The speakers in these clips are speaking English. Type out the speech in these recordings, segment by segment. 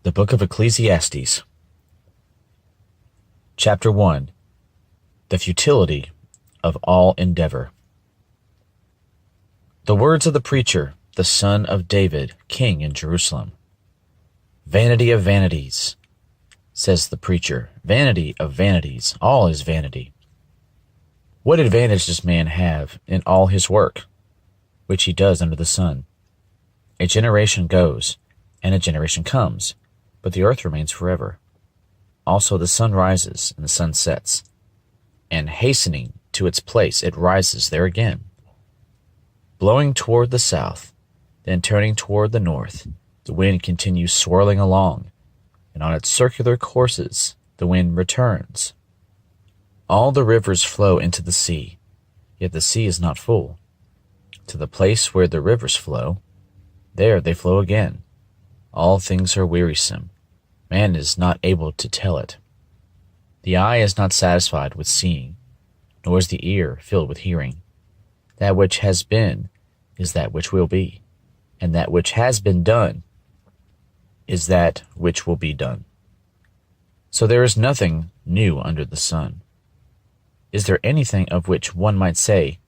The Book of Ecclesiastes, Chapter 1, The Futility of All Endeavor. The words of the preacher, the son of David, king in Jerusalem. Vanity of vanities, says the preacher, vanity of vanities, all is vanity. What advantage does man have in all his work, which he does under the sun? A generation goes, and a generation comes, but the earth remains forever. Also the sun rises and the sun sets, and hastening to its place it rises there again, blowing toward the south, then turning toward the north. The wind continues swirling along, and on its circular courses the wind returns. All the rivers flow into the sea, yet the sea is not full. To the place where the rivers flow, there they flow again. All things are wearisome. Man is not able to tell it. The eye is not satisfied with seeing, nor is the ear filled with hearing. That which has been is that which will be, and that which has been done is that which will be done. So there is nothing new under the sun. Is there anything of which one might say,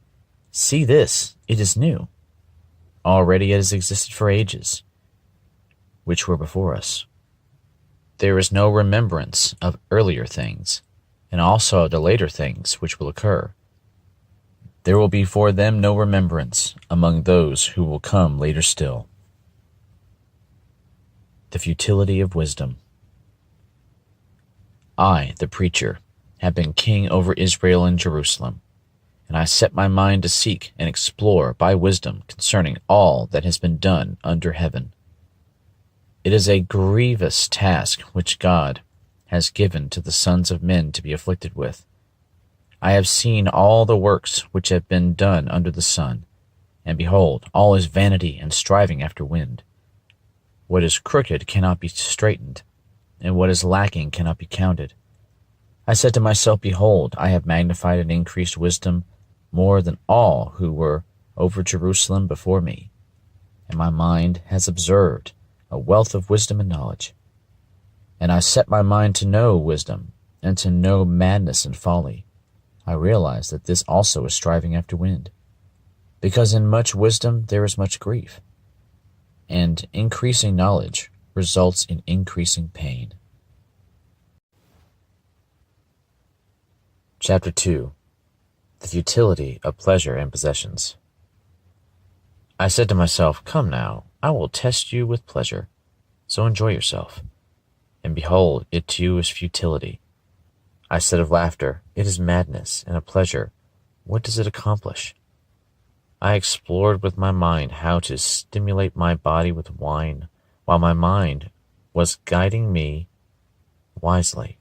"See this, it is new"? Already it has existed for ages, which were before us. There is no remembrance of earlier things, and also of the later things which will occur. There will be for them no remembrance among those who will come later still. The futility of wisdom. I, the preacher, have been king over Israel and Jerusalem, and I set my mind to seek and explore by wisdom concerning all that has been done under heaven. It is a grievous task which God has given to the sons of men to be afflicted with. I have seen all the works which have been done under the sun, and behold, all is vanity and striving after wind. What is crooked cannot be straightened, and what is lacking cannot be counted. I said to myself, behold, I have magnified and increased wisdom more than all who were over Jerusalem before me, and my mind has observed a wealth of wisdom and knowledge. And I set my mind to know wisdom, and to know madness and folly. I realize that this also is striving after wind, because in much wisdom there is much grief, and increasing knowledge results in increasing pain. Chapter 2, The Futility of Pleasure and Possessions. I said to myself, come now, I will test you with pleasure, so enjoy yourself. And behold, it too is futility. I said of laughter, it is madness, and of pleasure, what does it accomplish? I explored with my mind how to stimulate my body with wine, while my mind was guiding me wisely,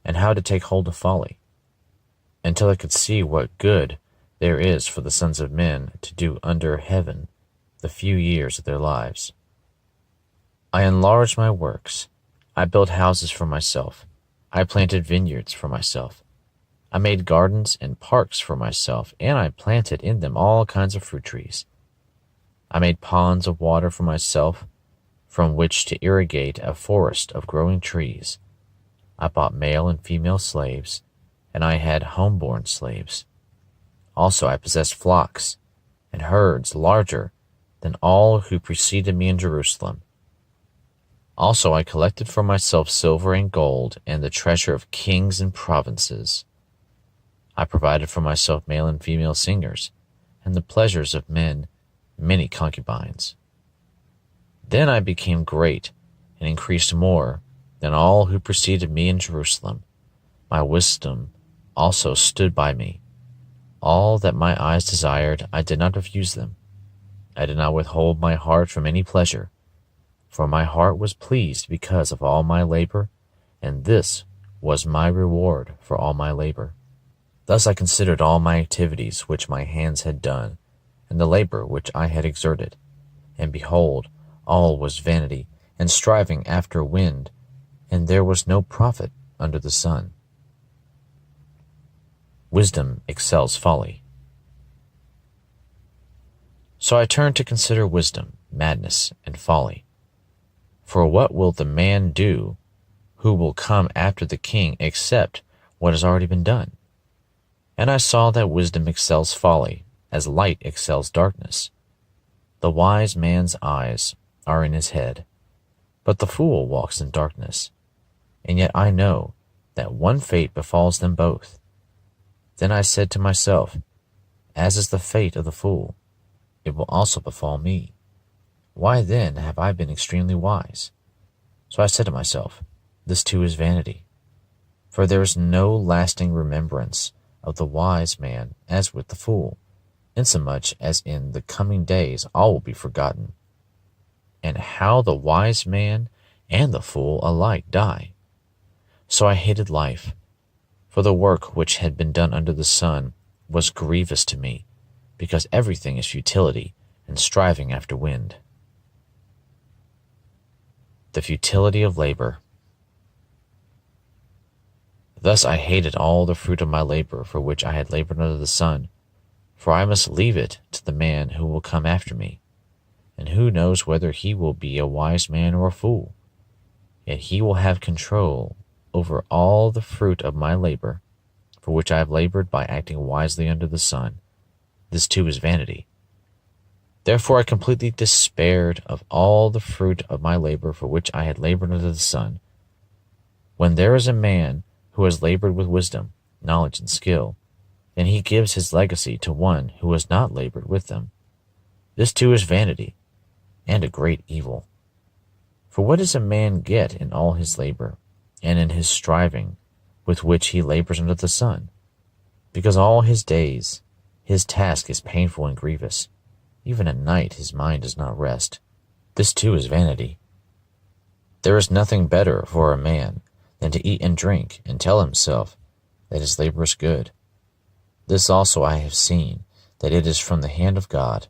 and how to take hold of folly, until I could see what good there is for the sons of men to do under heaven the few years of their lives. I enlarged my works. I built houses for myself. I planted vineyards for myself. I made gardens and parks for myself, and I planted in them all kinds of fruit trees. I made ponds of water for myself, from which to irrigate a forest of growing trees. I bought male and female slaves, and I had home-born slaves. Also I possessed flocks and herds larger than all who preceded me in Jerusalem. Also I collected for myself silver and gold and the treasure of kings and provinces. I provided for myself male and female singers, and the pleasures of men, many concubines. Then I became great and increased more than all who preceded me in Jerusalem. My wisdom also stood by me. All that my eyes desired, I did not refuse them. I did not withhold my heart from any pleasure, for my heart was pleased because of all my labor, and this was my reward for all my labor. Thus I considered all my activities which my hands had done, and the labor which I had exerted, and behold, all was vanity, and striving after wind, and there was no profit under the sun. Wisdom excels folly. So I turned to consider wisdom, madness, and folly. For what will the man do who will come after the king except what has already been done? And I saw that wisdom excels folly, as light excels darkness. The wise man's eyes are in his head, but the fool walks in darkness. And yet I know that one fate befalls them both. Then I said to myself, as is the fate of the fool, it will also befall me. Why then have I been extremely wise? So I said to myself, this too is vanity. For there is no lasting remembrance of the wise man as with the fool, insomuch as in the coming days all will be forgotten. And how the wise man and the fool alike die. So I hated life, for the work which had been done under the sun was grievous to me, because everything is futility and striving after wind. The futility of labor. Thus I hated all the fruit of my labor for which I had labored under the sun, for I must leave it to the man who will come after me, and who knows whether he will be a wise man or a fool? Yet he will have control over all the fruit of my labor, for which I have labored by acting wisely under the sun. This too is vanity. Therefore I completely despaired of all the fruit of my labor for which I had labored under the sun. When there is a man who has labored with wisdom, knowledge, and skill, then he gives his legacy to one who has not labored with them. This too is vanity, and a great evil. For what does a man get in all his labor, and in his striving, with which he labors under the sun? Because all his days his task is painful and grievous. Even at night his mind does not rest. This too is vanity. There is nothing better for a man than to eat and drink and tell himself that his labor is good. This also I have seen, that it is from the hand of God.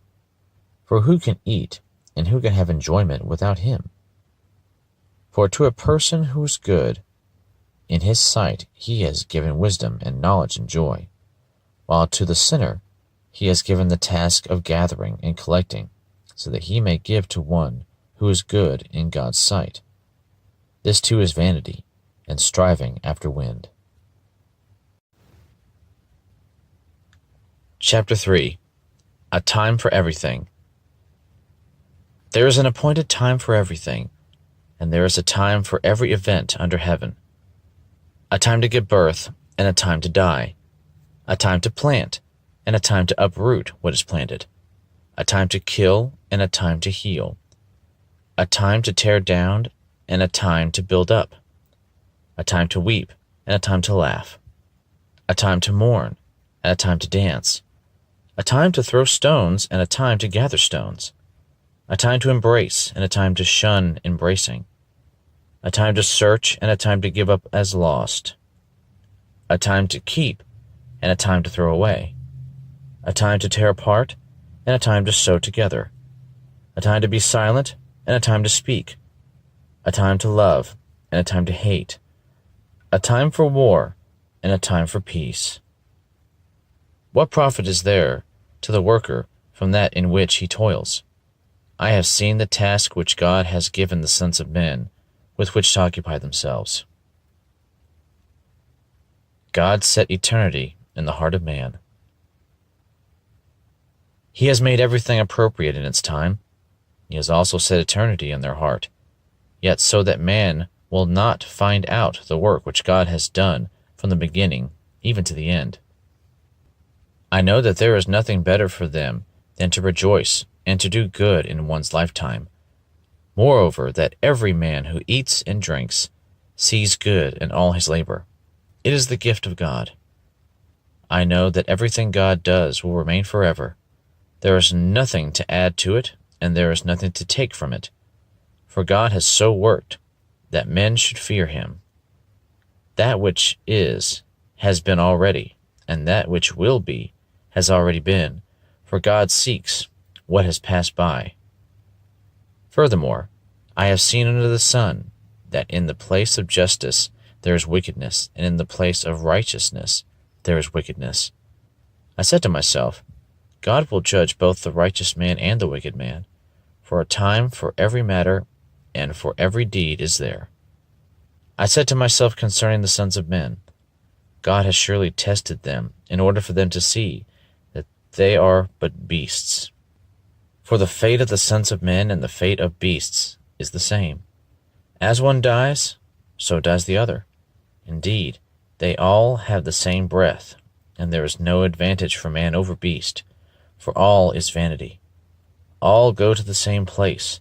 For who can eat and who can have enjoyment without him? For to a person who is good, in his sight he has given wisdom and knowledge and joy, while to the sinner he has given the task of gathering and collecting, so that he may give to one who is good in God's sight. This too is vanity, and striving after wind. Chapter 3. A Time for Everything. There is an appointed time for everything, and there is a time for every event under heaven. A time to give birth, and a time to die. A time to plant, and a time to uproot what is planted. A time to kill, and a time to heal. A time to tear down, and a time to build up. A time to weep, and a time to laugh. A time to mourn, and a time to dance. A time to throw stones, and a time to gather stones. A time to embrace, and a time to shun embracing. A time to search, and a time to give up as lost. A time to keep, and a time to throw away. A time to tear apart, and a time to sew together. A time to be silent, and a time to speak. A time to love, and a time to hate. A time for war, and a time for peace. What profit is there to the worker from that in which he toils? I have seen the task which God has given the sons of men, with which to occupy themselves. God set eternity in the heart of man. He has made everything appropriate in its time. He has also set eternity in their heart, yet so that man will not find out the work which God has done from the beginning even to the end. I know that there is nothing better for them than to rejoice and to do good in one's lifetime. Moreover, that every man who eats and drinks sees good in all his labor. It is the gift of God. I know that everything God does will remain forever. There is nothing to add to it, and there is nothing to take from it. For God has so worked that men should fear him. That which is has been already, and that which will be has already been, for God seeks what has passed by. Furthermore, I have seen under the sun that in the place of justice there is wickedness, and in the place of righteousness there is wickedness. I said to myself, God will judge both the righteous man and the wicked man, for a time for every matter and for every deed is there. I said to myself concerning the sons of men, God has surely tested them in order for them to see that they are but beasts. For the fate of the sons of men and the fate of beasts is the same. As one dies, so dies the other. Indeed, they all have the same breath, and there is no advantage for man over beast, for all is vanity. All go to the same place.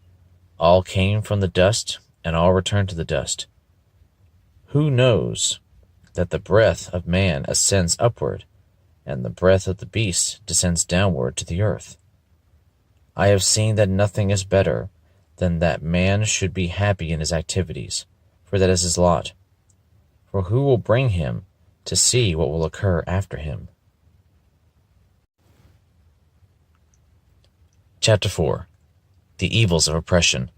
All came from the dust, and all return to the dust. Who knows that the breath of man ascends upward, and the breath of the beast descends downward to the earth? I have seen that nothing is better than that man should be happy in his activities, for that is his lot. For who will bring him to see what will occur after him? Chapter 4. The Evils of Oppression.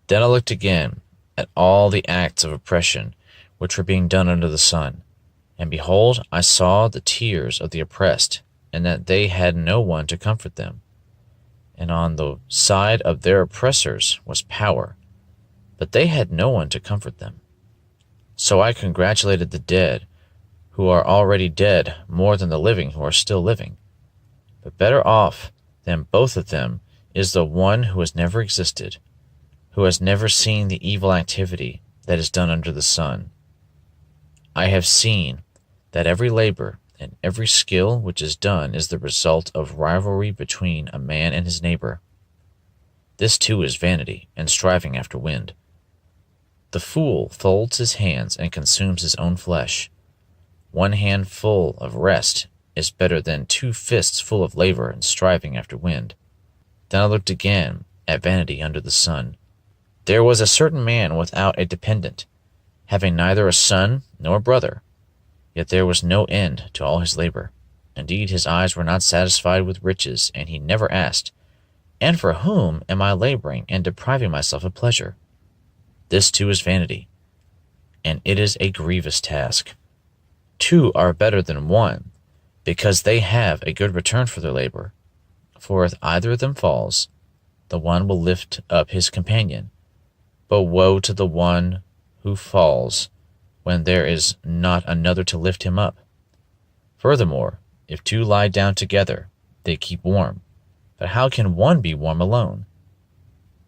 Then I looked again at all the acts of oppression which were being done under the sun, and behold, I saw the tears of the oppressed, and that they had no one to comfort them. And on the side of their oppressors was power, but they had no one to comfort them. So I congratulated the dead who are already dead more than the living who are still living. But better off than both of them is the one who has never existed, who has never seen the evil activity that is done under the sun. I have seen that every labor and every skill which is done is the result of rivalry between a man and his neighbor. This too is vanity and striving after wind. The fool folds his hands and consumes his own flesh. One hand full of rest is better than 2 fists full of labor and striving after wind. Then I looked again at vanity under the sun. There was a certain man without a dependent, having neither a son nor a brother. Yet there was no end to all his labor. Indeed, his eyes were not satisfied with riches, and he never asked, And for whom am I laboring and depriving myself of pleasure? This too is vanity, and it is a grievous task. 2 are better than 1, because they have a good return for their labor. For if either of them falls, the one will lift up his companion. But woe to the one who falls when there is not another to lift him up. Furthermore, if 2 lie down together, they keep warm. But how can one be warm alone?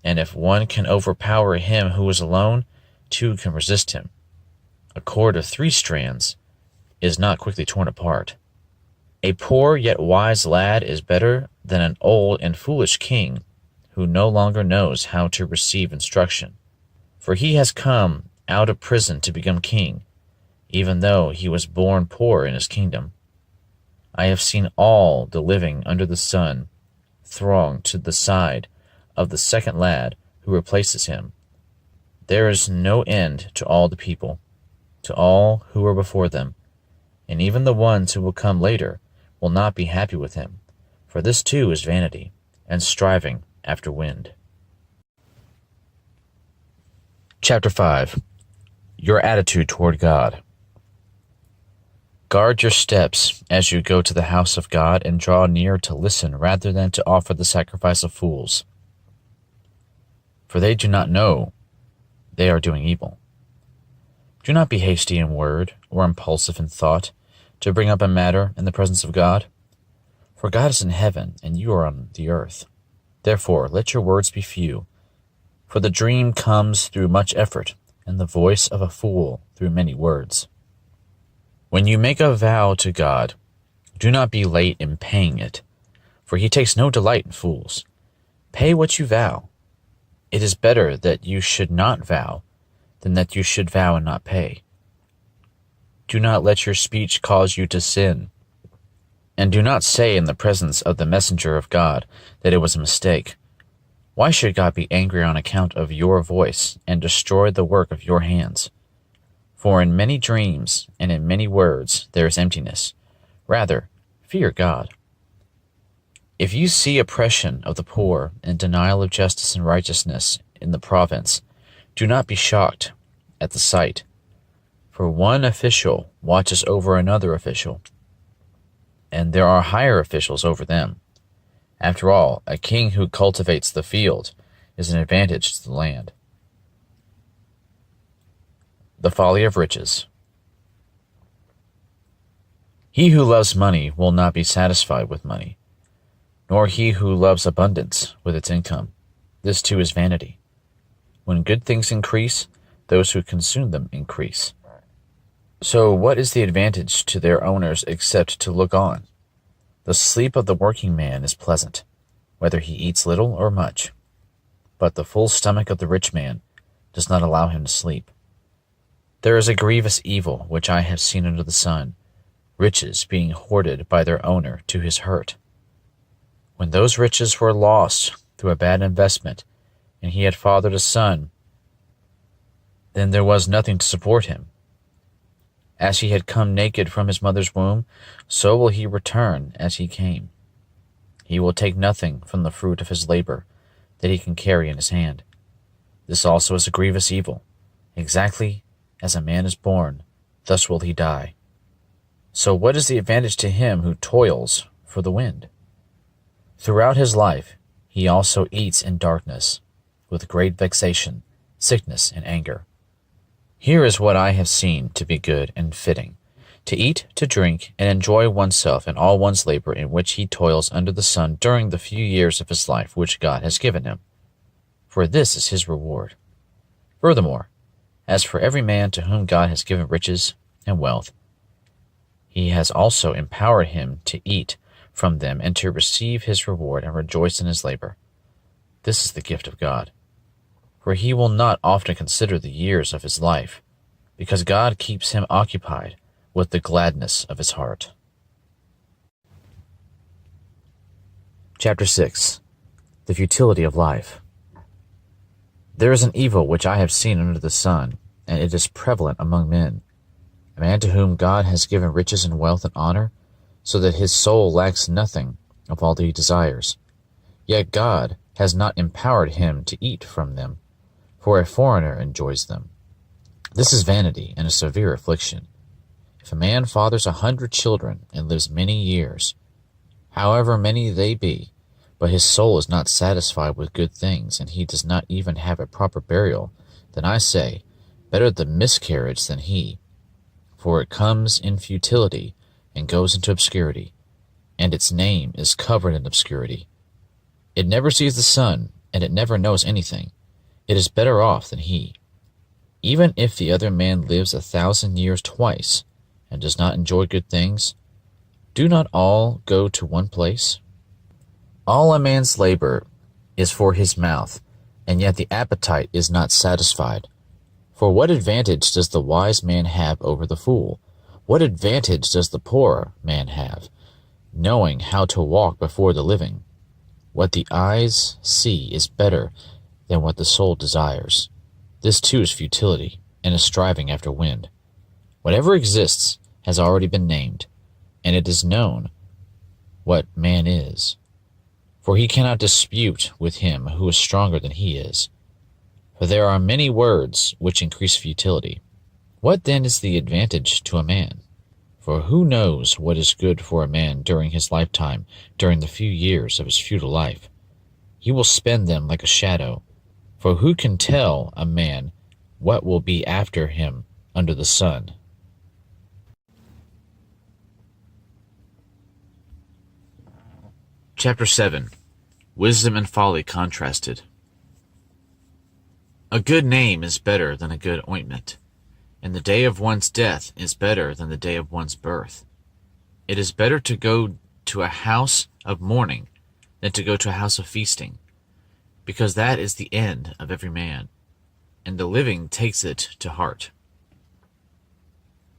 And if one can overpower him who is alone, 2 can resist him. A cord of 3 strands is not quickly torn apart. A poor yet wise lad is better than an old and foolish king who no longer knows how to receive instruction. For he has come out of prison to become king, even though he was born poor in his kingdom. I have seen all the living under the sun throng to the side of the second lad who replaces him. There is no end to all the people, to all who were before them, and even the ones who will come later will not be happy with him, for this too is vanity and striving after wind. Chapter 5. Your attitude toward God. Guard your steps as you go to the house of God, and draw near to listen rather than to offer the sacrifice of fools. For they do not know they are doing evil. Do not be hasty in word or impulsive in thought to bring up a matter in the presence of God. For God is in heaven, and you are on the earth. Therefore let your words be few. For the dream comes through much effort, and the voice of a fool through many words. When you make a vow to God, do not be late in paying it, for he takes no delight in fools. Pay what you vow. It is better that you should not vow than that you should vow and not pay. Do not let your speech cause you to sin, and do not say in the presence of the messenger of God that it was a mistake. Why should God be angry on account of your voice and destroy the work of your hands? For in many dreams and in many words there is emptiness. Rather, fear God. If you see oppression of the poor and denial of justice and righteousness in the province, do not be shocked at the sight. For one official watches over another official, and there are higher officials over them. After all, a king who cultivates the field is an advantage to the land. The folly of riches. He who loves money will not be satisfied with money, nor he who loves abundance with its income. This too is vanity. When good things increase, those who consume them increase. So what is the advantage to their owners except to look on? The sleep of the working man is pleasant, whether he eats little or much. But the full stomach of the rich man does not allow him to sleep. There is a grievous evil which I have seen under the sun, riches being hoarded by their owner to his hurt. When those riches were lost through a bad investment, and he had fathered a son, then there was nothing to support him. As he had come naked from his mother's womb, so will he return as he came. He will take nothing from the fruit of his labor that he can carry in his hand. This also is a grievous evil. Exactly as a man is born, thus will he die. So what is the advantage to him who toils for the wind? Throughout his life he also eats in darkness, with great vexation, sickness, and anger. Here is what I have seen to be good and fitting, to eat, to drink, and enjoy oneself in all one's labor in which he toils under the sun during the few years of his life which God has given him. For this is his reward. Furthermore, as for every man to whom God has given riches and wealth, he has also empowered him to eat from them and to receive his reward and rejoice in his labor. This is the gift of God. For he will not often consider the years of his life, because God keeps him occupied with the gladness of his heart. Chapter 6. The Futility of Life. There is an evil which I have seen under the sun, and it is prevalent among men. A man to whom God has given riches and wealth and honor, so that his soul lacks nothing of all that he desires. Yet God has not empowered him to eat from them, for a foreigner enjoys them. This is vanity and a severe affliction. If a man fathers 100 children and lives many years, however many they be, but his soul is not satisfied with good things, and he does not even have a proper burial, then I say, better the miscarriage than he. For it comes in futility and goes into obscurity, and its name is covered in obscurity. It never sees the sun, and it never knows anything. It is better off than he. Even if the other man lives 1,000 years twice, and does not enjoy good things, do not all go to one place? All a man's labor is for his mouth, and yet the appetite is not satisfied. For what advantage does the wise man have over the fool? What advantage does the poor man have, knowing how to walk before the living? What the eyes see is better than what the soul desires. This too is futility, and a striving after wind. Whatever exists has already been named, and it is known what man is. For he cannot dispute with him who is stronger than he is. For there are many words which increase futility. What then is the advantage to a man? For who knows what is good for a man during his lifetime, during the few years of his futile life? He will spend them like a shadow. For who can tell a man what will be after him under the sun? Chapter 7. Wisdom and Folly Contrasted. A good name is better than a good ointment, and the day of one's death is better than the day of one's birth. It is better to go to a house of mourning than to go to a house of feasting, because that is the end of every man, and the living takes it to heart.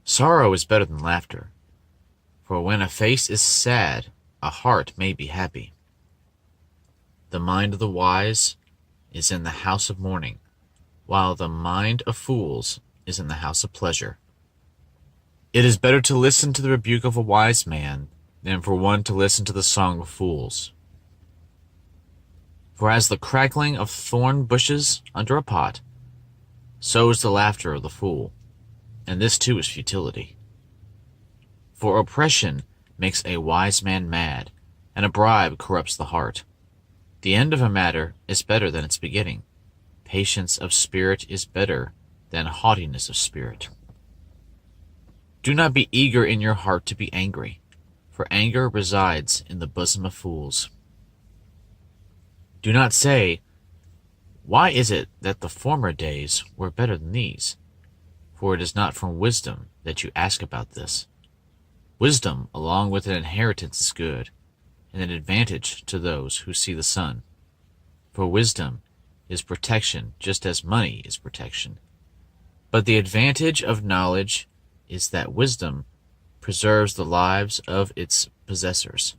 Sorrow is better than laughter, for when a face is sad, a heart may be happy. The mind of the wise is in the house of mourning, while the mind of fools is in the house of pleasure. It is better to listen to the rebuke of a wise man than for one to listen to the song of fools. For as the crackling of thorn bushes under a pot, so is the laughter of the fool, and this too is futility. For oppression makes a wise man mad, and a bribe corrupts the heart. The end of a matter is better than its beginning. Patience of spirit is better than haughtiness of spirit. Do not be eager in your heart to be angry, for anger resides in the bosom of fools. Do not say, "Why is it that the former days were better than these?" For it is not from wisdom that you ask about this. Wisdom along with an inheritance is good, and an advantage to those who see the sun. For wisdom is protection just as money is protection. But the advantage of knowledge is that wisdom preserves the lives of its possessors.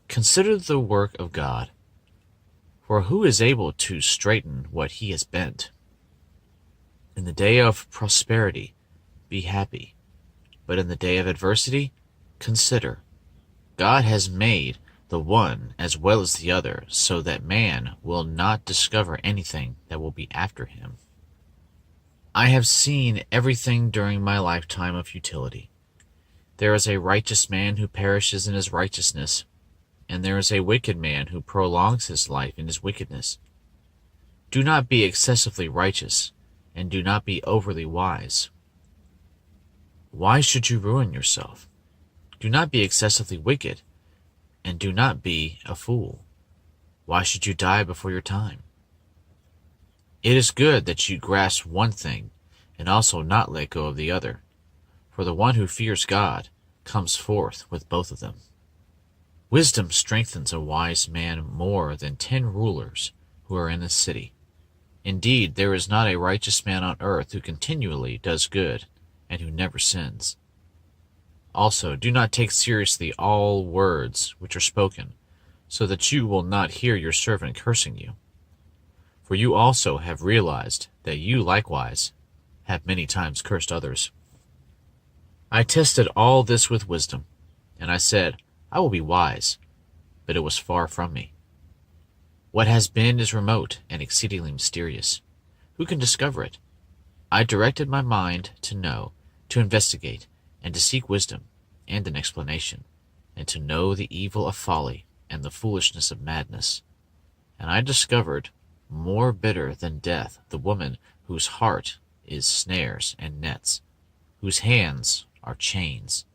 Consider the work of God, for who is able to straighten what he has bent? In the day of prosperity, be happy, but in the day of adversity, consider. God has made the one as well as the other, so that man will not discover anything that will be after him. I have seen everything during my lifetime of futility. There is a righteous man who perishes in his righteousness, and there is a wicked man who prolongs his life in his wickedness. Do not be excessively righteous, and do not be overly wise. Why should you ruin yourself? Do not be excessively wicked, and do not be a fool. Why should you die before your time? It is good that you grasp one thing, and also not let go of the other, for the one who fears God comes forth with both of them. Wisdom strengthens a wise man more than 10 rulers who are in a city. Indeed, there is not a righteous man on earth who continually does good and who never sins. Also, do not take seriously all words which are spoken, so that you will not hear your servant cursing you. For you also have realized that you likewise have many times cursed others. I tested all this with wisdom, and I said, I will be wise, but it was far from me. What has been is remote and exceedingly mysterious. Who can discover it? I directed my mind to know, to investigate, and to seek wisdom and an explanation, and to know the evil of folly and the foolishness of madness. And I discovered, more bitter than death, the woman whose heart is snares and nets, whose hands are chains.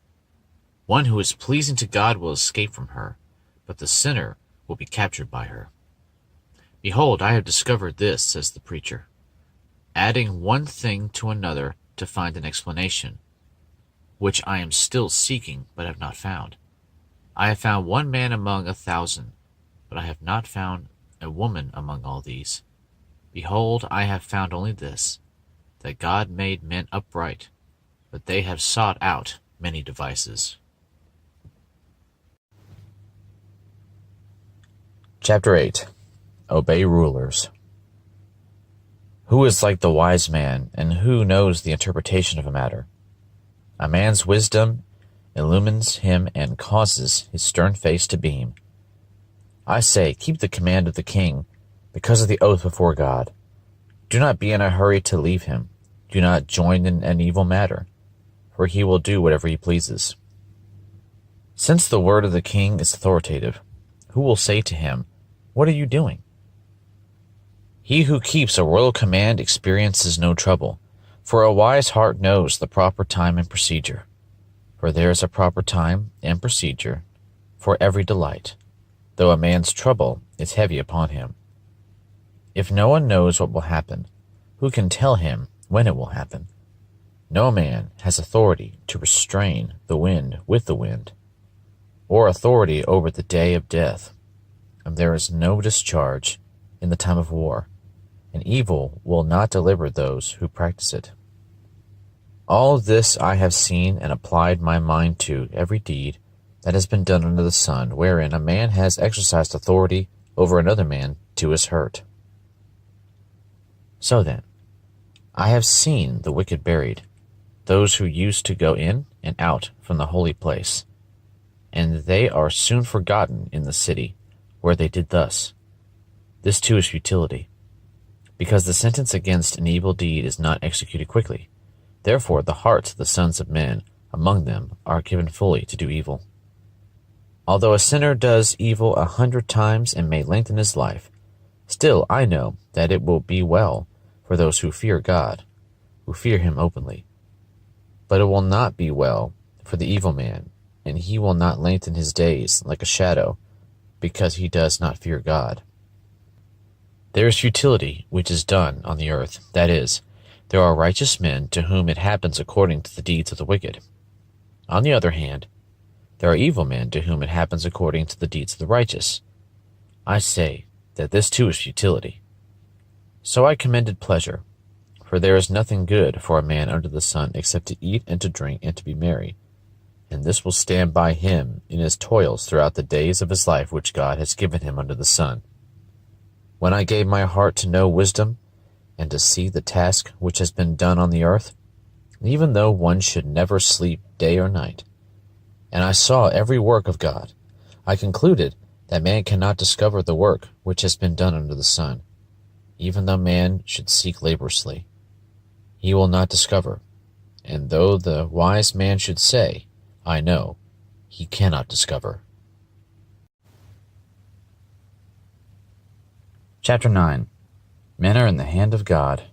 One who is pleasing to God will escape from her, but the sinner will be captured by her. Behold, I have discovered this, says the preacher, adding one thing to another to find an explanation, which I am still seeking but have not found. I have found one man among 1,000, but I have not found a woman among all these. Behold, I have found only this, that God made men upright, but they have sought out many devices. Chapter 8. Obey Rulers. Who is like the wise man, and who knows the interpretation of a matter? A man's wisdom illumines him and causes his stern face to beam. I say, keep the command of the king, because of the oath before God. Do not be in a hurry to leave him. Do not join in an evil matter, for he will do whatever he pleases. Since the word of the king is authoritative, who will say to him, What are you doing? He who keeps a royal command experiences no trouble, for a wise heart knows the proper time and procedure. For there is a proper time and procedure for every delight, though a man's trouble is heavy upon him. If no one knows what will happen, who can tell him when it will happen? No man has authority to restrain the wind with the wind, or authority over the day of death, and there is no discharge in the time of war, and evil will not deliver those who practice it. All this I have seen and applied my mind to every deed that has been done under the sun, wherein a man has exercised authority over another man to his hurt. So then, I have seen the wicked buried, those who used to go in and out from the holy place, and they are soon forgotten in the city where they did thus. This too is futility, because the sentence against an evil deed is not executed quickly. Therefore the hearts of the sons of men among them are given fully to do evil. Although a sinner does evil 100 times and may lengthen his life, still I know that it will be well for those who fear God, who fear him openly. But it will not be well for the evil man, and he will not lengthen his days like a shadow, because he does not fear God. There is futility which is done on the earth, that is, there are righteous men to whom it happens according to the deeds of the wicked. On the other hand, there are evil men to whom it happens according to the deeds of the righteous. I say that this too is futility. So I commended pleasure, for there is nothing good for a man under the sun except to eat and to drink and to be merry, and this will stand by him in his toils throughout the days of his life which God has given him under the sun. When I gave my heart to know wisdom, and to see the task which has been done on the earth, even though one should never sleep day or night, and I saw every work of God, I concluded that man cannot discover the work which has been done under the sun. Even though man should seek laboriously, he will not discover, and though the wise man should say, I know, he cannot discover. Chapter 9. Men are in the hand of God.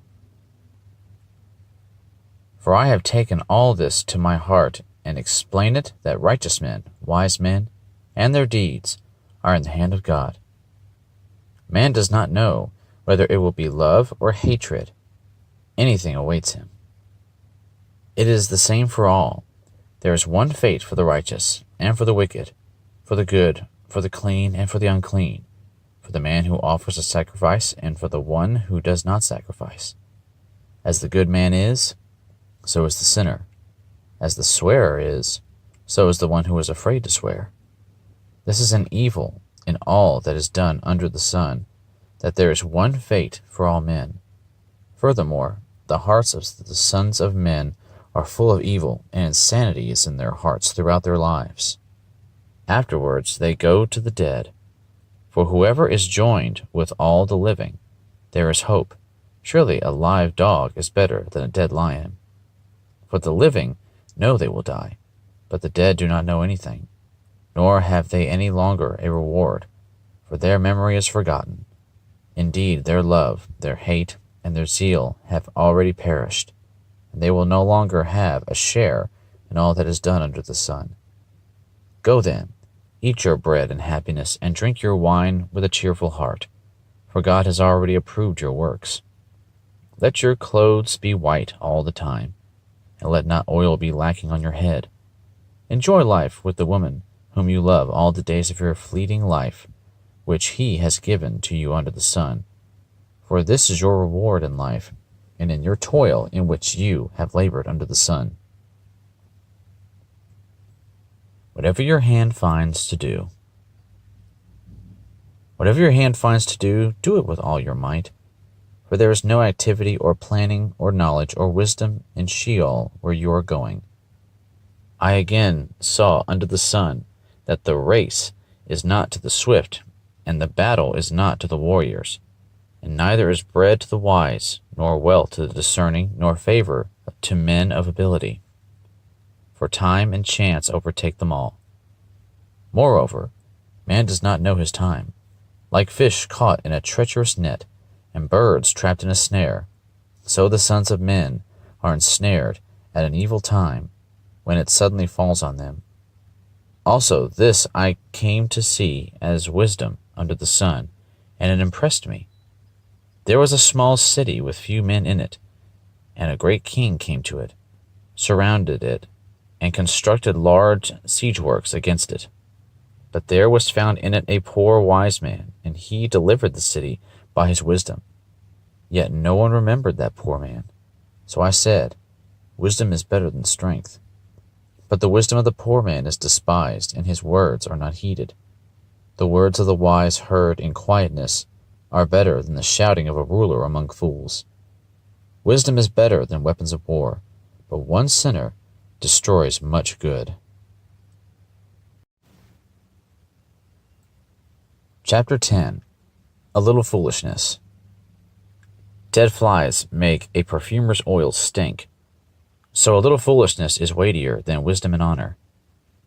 For I have taken all this to my heart, and explain it, that righteous men, wise men, and their deeds are in the hand of God. Man does not know whether it will be love or hatred. Anything awaits him. It is the same for all. There is one fate for the righteous, and for the wicked, for the good, for the clean, and for the unclean, for the man who offers a sacrifice, and for the one who does not sacrifice. As the good man is, so is the sinner. As the swearer is, so is the one who is afraid to swear. This is an evil in all that is done under the sun, that there is one fate for all men. Furthermore, the hearts of the sons of men are full of evil, and insanity is in their hearts throughout their lives. Afterwards they go to the dead. For whoever is joined with all the living, there is hope. Surely a live dog is better than a dead lion. For the living know they will die, but the dead do not know anything, nor have they any longer a reward, for their memory is forgotten. Indeed, their love, their hate, and their zeal have already perished, and they will no longer have a share in all that is done under the sun. Go then, eat your bread in happiness, and drink your wine with a cheerful heart, for God has already approved your works. Let your clothes be white all the time, and let not oil be lacking on your head. Enjoy life with the woman whom you love all the days of your fleeting life, which he has given to you under the sun. For this is your reward in life, and in your toil in which you have labored under the sun. Whatever your hand finds to do. Whatever your hand finds to do, do it with all your might. For there is no activity or planning or knowledge or wisdom in Sheol where you are going. I again saw under the sun that the race is not to the swift, and the battle is not to the warriors, and neither is bread to the wise, nor wealth to the discerning, nor favor to men of ability. For time and chance overtake them all. Moreover, man does not know his time. Like fish caught in a treacherous net, and birds trapped in a snare, so the sons of men are ensnared at an evil time, when it suddenly falls on them. Also this I came to see as wisdom under the sun, and it impressed me. There was a small city with few men in it, and a great king came to it, surrounded it, and constructed large siege works against it. But there was found in it a poor wise man, and he delivered the city by his wisdom. Yet no one remembered that poor man. So I said, Wisdom is better than strength. But the wisdom of the poor man is despised, and his words are not heeded. The words of the wise heard in quietness are better than the shouting of a ruler among fools. Wisdom is better than weapons of war, but one sinner destroys much good. Chapter 10. A little foolishness. Dead flies make a perfumer's oil stink, so a little foolishness is weightier than wisdom and honor.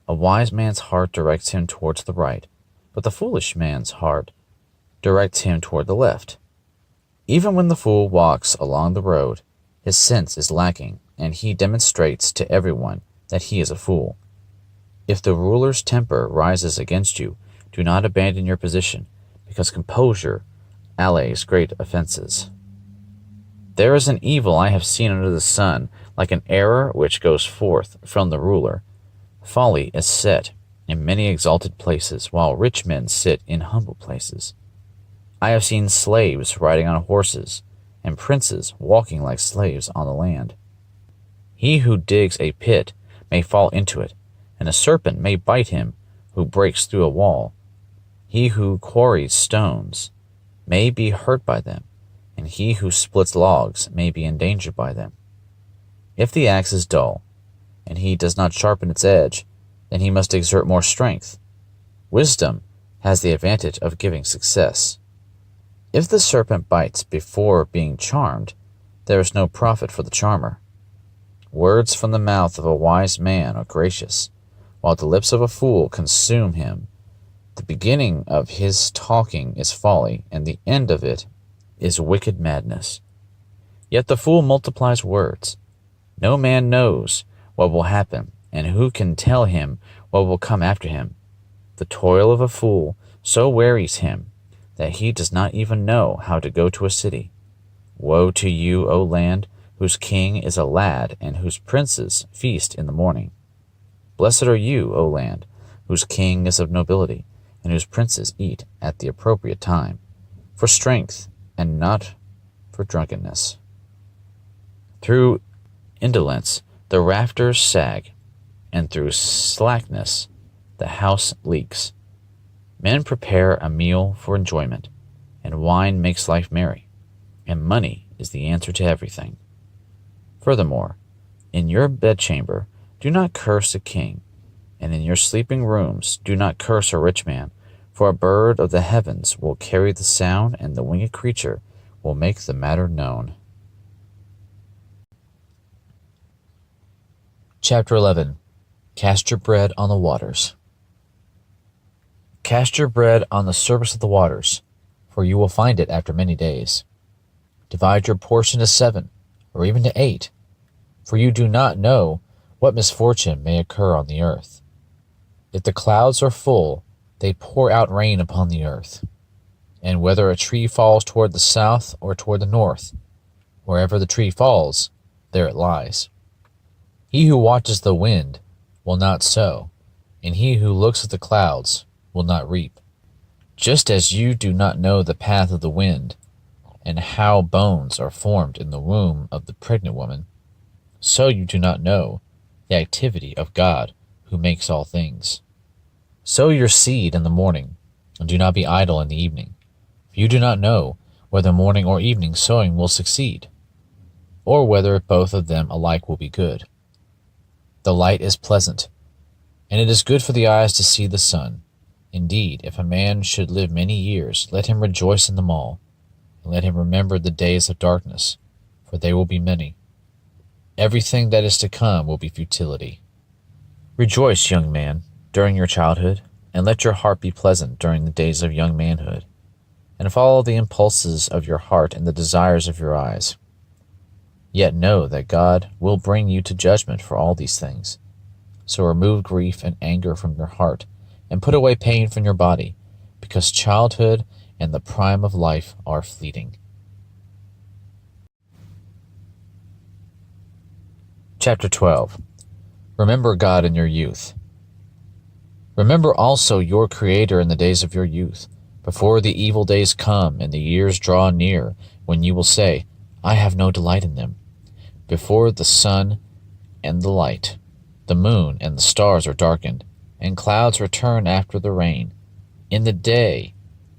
A wise man's heart directs him towards the right, but the foolish man's heart directs him toward the left. Even when the fool walks along the road, his sense is lacking, and he demonstrates to everyone that he is a fool. If the ruler's temper rises against you, do not abandon your position, because composure allays great offenses. There is an evil I have seen under the sun, like an error which goes forth from the ruler. Folly is set in many exalted places, while rich men sit in humble places. I have seen slaves riding on horses, and princes walking like slaves on the land. He who digs a pit may fall into it, and a serpent may bite him who breaks through a wall. He who quarries stones may be hurt by them, and he who splits logs may be endangered by them. If the axe is dull, and he does not sharpen its edge, then he must exert more strength. Wisdom has the advantage of giving success. If the serpent bites before being charmed, there is no profit for the charmer. Words from the mouth of a wise man are gracious, while the lips of a fool consume him. The beginning of his talking is folly, and the end of it is wicked madness. Yet the fool multiplies words. No man knows what will happen, and who can tell him what will come after him? The toil of a fool so wearies him that he does not even know how to go to a city. Woe to you, O land, whose king is a lad and whose princes feast in the morning. Blessed are you, O land, whose king is of nobility and whose princes eat at the appropriate time, for strength and not for drunkenness. Through indolence the rafters sag, and through slackness the house leaks. Men prepare a meal for enjoyment, and wine makes life merry, and money is the answer to everything. Furthermore, in your bedchamber do not curse a king, and in your sleeping rooms do not curse a rich man, for a bird of the heavens will carry the sound, and the winged creature will make the matter known. Chapter 11. Cast your bread on the waters. Cast your bread on the surface of the waters, for you will find it after many days. Divide your portion to 7, or even to 8, for you do not know what misfortune may occur on the earth. If the clouds are full, they pour out rain upon the earth. And whether a tree falls toward the south or toward the north, wherever the tree falls, there it lies. He who watches the wind will not sow, and he who looks at the clouds will not reap. Just as you do not know the path of the wind, and how bones are formed in the womb of the pregnant woman, so you do not know the activity of God who makes all things. Sow your seed in the morning, and do not be idle in the evening, for you do not know whether morning or evening sowing will succeed, or whether both of them alike will be good. The light is pleasant, and it is good for the eyes to see the sun. Indeed, if a man should live many years, let him rejoice in them all, and let him remember the days of darkness, for they will be many. Everything that is to come will be futility. Rejoice, young man, during your childhood, and let your heart be pleasant during the days of young manhood, and follow the impulses of your heart and the desires of your eyes. Yet know that God will bring you to judgment for all these things. So remove grief and anger from your heart, and put away pain from your body, because childhood and the prime of life are fleeting. Chapter 12. Remember God in your youth. Remember also your Creator in the days of your youth, before the evil days come and the years draw near, when you will say, I have no delight in them. Before the sun and the light, the moon and the stars are darkened, and clouds return after the rain, in the day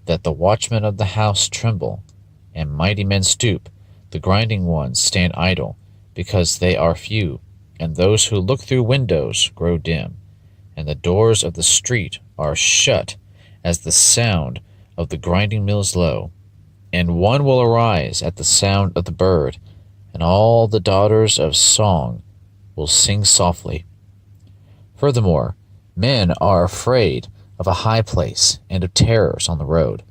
that the watchmen of the house tremble, and mighty men stoop, the grinding ones stand idle, because they are few, and those who look through windows grow dim, and the doors of the street are shut as the sound of the grinding mill is low. And one will arise at the sound of the bird, and all the daughters of song will sing softly. Furthermore, Men are afraid of a high place and of terrors on the road.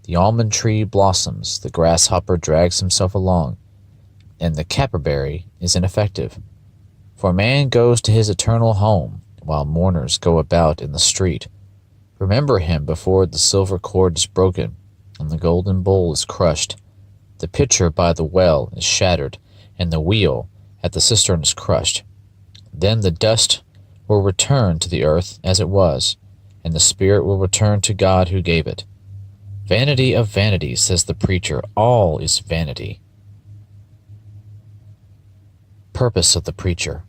The almond tree blossoms, the grasshopper drags himself along, and the caperberry is ineffective. For a man goes to his eternal home, while mourners go about in the street. Remember him before the silver cord is broken, and the golden bowl is crushed. The pitcher by the well is shattered, and the wheel at the cistern is crushed. Then the dust will return to the earth as it was, and the spirit will return to God who gave it. Vanity of vanities, says the preacher, all is vanity. Purpose of the preacher.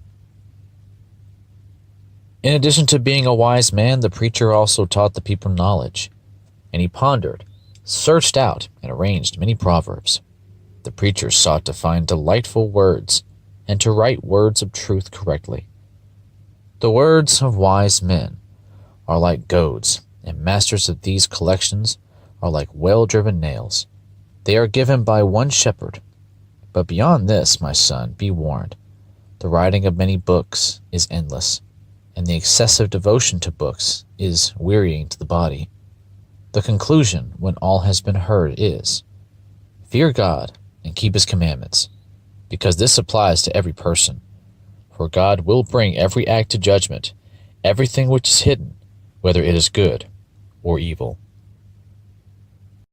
In addition to being a wise man, the preacher also taught the people knowledge, and he pondered, searched out, and arranged many proverbs. The preacher sought to find delightful words and to write words of truth correctly. The words of wise men are like goads, and masters of these collections are like well-driven nails. They are given by one shepherd. But beyond this, my son, be warned. The writing of many books is endless, and the excessive devotion to books is wearying to the body. The conclusion, when all has been heard, is, fear God and keep his commandments, because this applies to every person. For God will bring every act to judgment, everything which is hidden, whether it is good or evil.